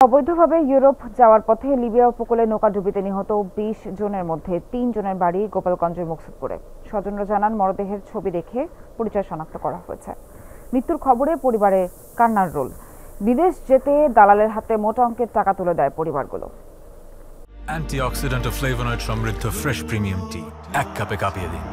অবৈধভাবে ইউরোপ যাওয়ার পথে লিবিয়া উপকূলে নৌকাডুবিতে নিহত ২০ জনের মধ্যে ৩ জনের বাড়ি গোপালগঞ্জের মুকসুদপুরে। স্বজনরা জানান, মরদেহের ছবি দেখে পরিচয় শনাক্ত করা হয়েছে। মৃত্যুর খবরে পরিবারে কান্নার রোল। বিদেশ যেতে দালালের হাতে মোটা অঙ্কের টাকা তুলে দেয় পরিবারগুলো। অ্যান্টিঅক্সিডেন্ট ও ফ্লেভোনয়েড সমৃদ্ধ ফ্রেশ প্রিমিয়াম টি এক কাপে কাঁপিয়ে দিন।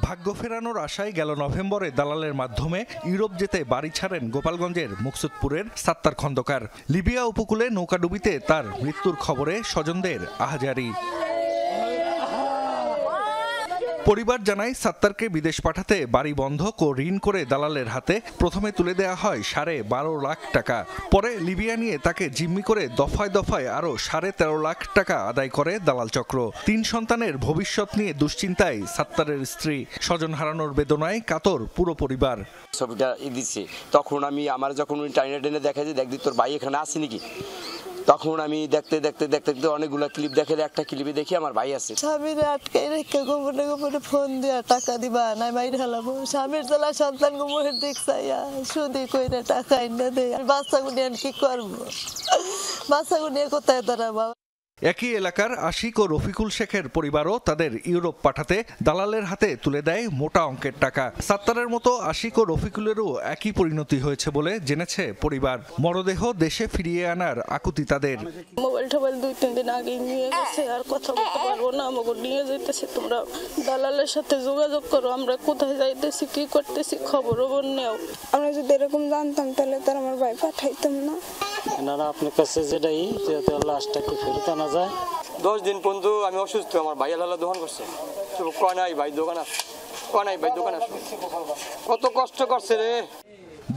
ভাগ্য ফেরানোর আশায় গেল নভেম্বরে দালালের মাধ্যমে ইউরোপ যেতে বাড়ি ছাড়েন গোপালগঞ্জের মুকসুদপুরের সাত্তার খন্দকার। লিবিয়া উপকূলে নৌকাডুবিতে তার মৃত্যুর খবরে স্বজনদের আহাজারি। পরিবার জানায়, সাত্তারকে বিদেশ পাঠাতে বাড়ি বন্ধক ও ঋণ করে দালালের হাতে প্রথমে তুলে দেওয়া হয় 12.5 লাখ টাকা। পরে লিবিয়া নিয়ে তাকে জিম্মি করে দফায় দফায় আরো 13.5 লাখ টাকা আদায় করে দালাল চক্র। 3 সন্তানের ভবিষ্যৎ নিয়ে দুশ্চিন্তায় সাত্তারের স্ত্রী। স্বজন হারানোর বেদনায় কাতর পুরো পরিবার। ছবিটা দিচ্ছে, তখন আমি আমার যখন টাইনে টেনে দেখা যায়, দেখি তোর ভাই এখানে আছে নাকি। তখন আমি দেখতে দেখতে দেখতে দেখতে অনেকগুলো ক্লিপ দেখে, একটা ক্লিপে দেখি আমার ভাই আছে। স্বামীর আটকে রেখে গোপনে গোপনে ফোন দিয়া টাকা দিবা না মাইর হালাবো। স্বামীর জ্বালা সন্তান মুখের দিক চাইয়া সুদি কইরা টাকা এনে দেয়। বাচ্চাগুলো নিয়ে কি করবো? বাচ্চাগুলো নিয়ে কোথায় দাঁড়াবো? একই এলাকার আশিক ও রফিকুল শেখের পরিবারও তাদের ইউরোপ পাঠাতে দালালের হাতে তুলে দেয় মোটা অঙ্কের টাকা। সাত্তারের মতো আশিক ও রফিকুলেরও একই পরিণতি হয়েছে বলে জেনেছে পরিবার। মরদেহ দেশে ফিরিয়ে আনার আকুতি তাদের। মোবাইল টোবাইল 2-3 দিন আগে নিয়ে গেছে, আর কথা বলতে পারবো না। আমাকে নিয়ে যাইতেছে, তোমরা দালালের সাথে যোগাযোগ করো, আমরা কোথায় যাইতেছি কি করতেছি খবর নেও। আমরা যদি এরকম জানতাম তাহলে তার আমার ভাই পাঠাইতাম না। এনারা আপনার কাছে যেটাই লাশটাকে ফেরত আনা যায়। 10 দিন পর্যন্ত আমি অসুস্থ, আমার ভাই আল্লাহ দোকান করছে, কয় নাই ভাই দোকান আছে, কয় নাই ভাই দোকান আছে, কত কষ্ট করছে রে।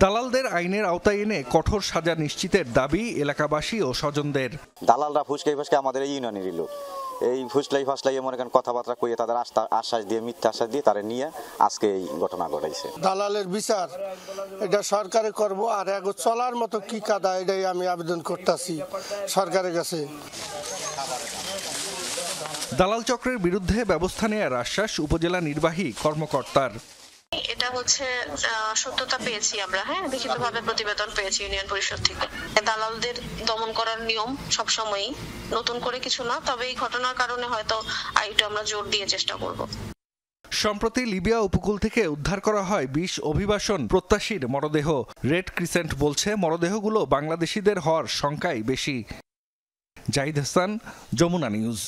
দালালদের আইনের আওতায় এনে কঠোর সাজা নিশ্চিতের দাবি এলাকাবাসী ও স্বজনদের। দালালরা ফুসকাই ফাসকে আমাদের এই ইউনিয়নের লোক, এই ফুসলাই ফাসলাই মনে করেন কথাবার্তা কইয়ে তাদের আশ্বাস দিয়ে মিথ্যা আশ্বাস দিয়ে তারা নিয়ে আজকে এই ঘটনা ঘটাইছে। দালালের বিচার এটা সরকারে করব, আর এক চলার মতো কি কাদা এটাই আমি আবেদন করতেছি সরকারের কাছে। দালাল চক্রের বিরুদ্ধে ব্যবস্থা নেওয়ার আশ্বাস উপজেলা নির্বাহী কর্মকর্তার। এটা হচ্ছে সত্যতা পেয়েছি আমরা, লিখিতভাবে প্রতিবেদন পেয়েছি ইউনিয়ন পরিষদ থেকে। দালালদের দমন করার নিয়ম সবসময়ই, নতুন করে কিছু না, তবে এই ঘটনার কারণে হয়তো আরেকটু আমরা জোর দিয়ে চেষ্টা করব। সম্প্রতি লিবিয়া উপকূল থেকে উদ্ধার করা হয় 20 অভিবাসন প্রত্যাশীর মরদেহ। রেড ক্রিসেন্ট বলছে, মরদেহগুলো বাংলাদেশিদের হওয়ার সংখ্যাই বেশি। জাহিদ হাসান, যমুনা নিউজ।